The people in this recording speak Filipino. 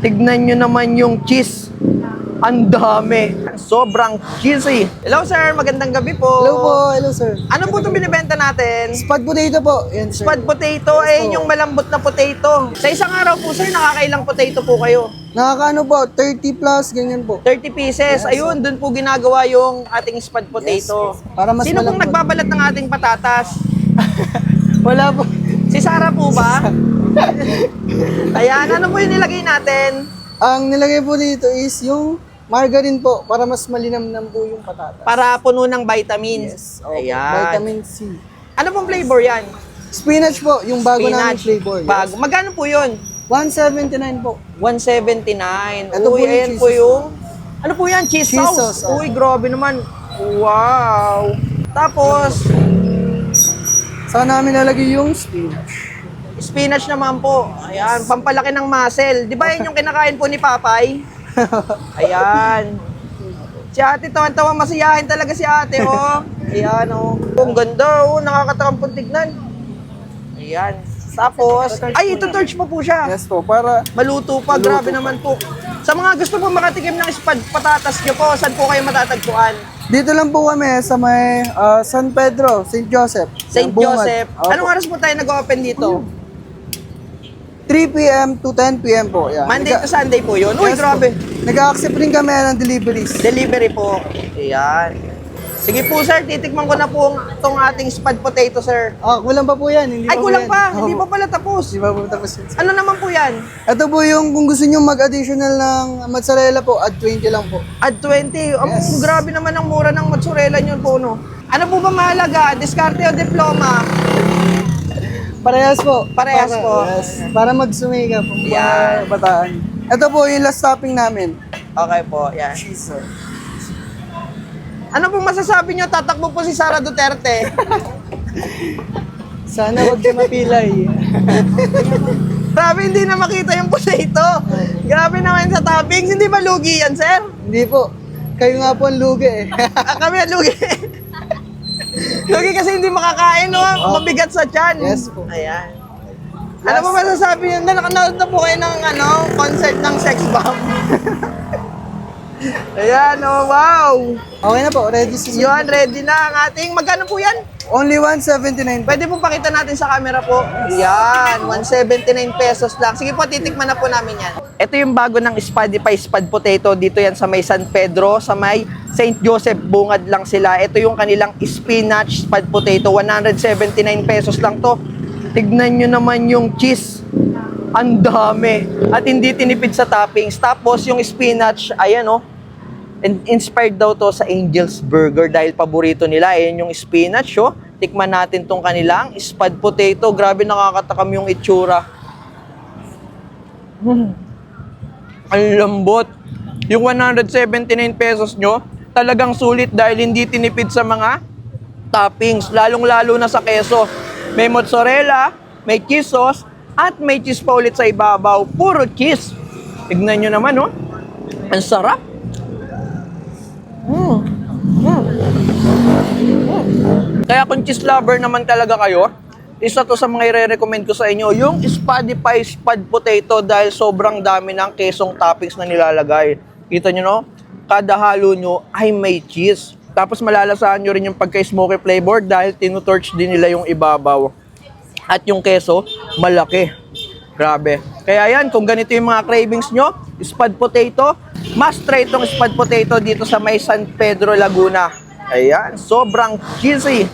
Tignan nyo naman yung cheese. Ang dami. Sobrang cheesy. Hello sir, magandang gabi po. Hello sir. Ano po itong binibenta natin? Spud potato po. Yan, sir. Spud potato, Yes, po. yung malambot na potato. Sa isang araw po sir, nakakailang potato po kayo? Nakakaano po, 30 plus, ganyan po. 30 pieces. Yes, Ayun, dun po ginagawa yung ating spud potato. Para mas Sino pong malambot. nagbabalat ng ating patatas? Wala po. Si Sarah po ba? Ayan, ano po yung nilagay natin? Ang nilagay po dito is yung margarine po, para mas malinamnam po yung patatas. Para puno ng vitamins. Yes, okay. Ayan. Vitamin C. Ano pong flavor yan? Spinach po, yung bago namin Spinach. flavor. Yes. Bago. Magkano po yun? 179 po. 179. Ito po Uy, yung ayan cheese po yung... Ano po yan? Cheese, Cheese sauce. sauce, Uy, grabe naman. Wow. Tapos, Saan namin nalagay yung spinach? spinach naman po. Ayan, pampalaki ng muscle. Di ba yun yung kinakain po ni Papay? Ayan. Si ate, tawan-tawa, masiyahin talaga si ate, oh. Ayan, oh. Ang ganda, oh. Nakakatakam pong tignan. Ayan. Tapos, ay, ito torch pa po siya. Yes po, para Maluto pa, grabe naman po. Sa mga gusto po makatikim ng spud patatas nyo po, saan po kayo matatagpuan? dito lang po kami sa may San Pedro, St. Joseph. St. Bungad. Joseph. Opo. Anong oras po tayo nag-open dito? 3 p.m. to 10 p.m. po. Yeah. Monday to Sunday po yun? Uy, Yes grabe. po. Nag-accept rin kami ng deliveries. Delivery po. Ayan. Sige po sir, titikman ko na po itong ating spud potato sir. Kulang pa po yan. Hindi Ay, pa po kulang yan. pa. Opo. Hindi pa pala tapos. Hindi pa po tapos yun. Ano naman po yan? Ito po yung kung gusto nyo mag-additional ng mozzarella po, add 20 lang po. Add 20. Yes. Grabe naman ang mura ng mozzarella nyo po, no? Ano po ba mahalaga? Diskarte o diploma? Parehas po. Parehas po. Yes. Para magsumika po. Yan. Mga bataan. Ito po yung last topping namin. Okay po, yan. Cheese, sir. Ano pong masasabi nyo? Tatakbo po si Sara Duterte. Sana wag siya mapilay. Grabe, hindi na makita yung potato. Grabe naman sa toppings. Hindi ba lugi yan, sir? Hindi po. Kayo nga po ang lugi eh. Kami lugi. Lugi kasi hindi makakain, no? Mabigat sa tiyan. Yes po. Ayan. Ano po masasabi nyo? Nakanood na po kayo ng concert ng Sex Bomb. Ayan, oh, wow. Okay na po. Ready si Yun, ready na ang ating... Magkano po yan? Only 179 po. Pwede po pakita natin sa camera po. Yan, 179 pesos lang. Sige po, titikman na po namin yan. Ito yung bago ng Spudify Spud Potato. Dito yan sa may San Pedro, sa may St. Joseph. Bungad lang sila. Ito yung kanilang spinach Spud Potato. 179 pesos lang to. Tignan nyo naman yung cheese. Ang dami. At hindi tinipid sa toppings. Tapos yung spinach, ayan oh. Inspired daw to sa Angel's Burger dahil paborito nila. Ayan yung spinach, oh. Tikman natin tong kanilang spud potato. Grabe, nakakatakam yung itsura. Ang lambot. Yung 179 pesos nyo, talagang sulit dahil hindi tinipid sa mga toppings. Lalong-lalo na sa keso. May mozzarella, may cheese sauce, at may cheese pa ulit sa ibabaw. Puro cheese. Tignan nyo naman, oh. Ang sarap. Kaya kung cheese lover naman talaga kayo, isa to sa mga i-recommend ko sa inyo, yung Spudify Spud Potato dahil sobrang dami ng kesong toppings na nilalagay. Kita nyo, no? Kada halo nyo ay may cheese. Tapos malalasahan nyo rin yung pagka-smoky flavor dahil tinutorch din nila yung ibabaw. At yung keso, malaki. Grabe. Kaya yan, kung ganito yung mga cravings nyo, spud potato, must try itong spud potato dito sa may San Pedro, Laguna. Ayan, sobrang cheesy.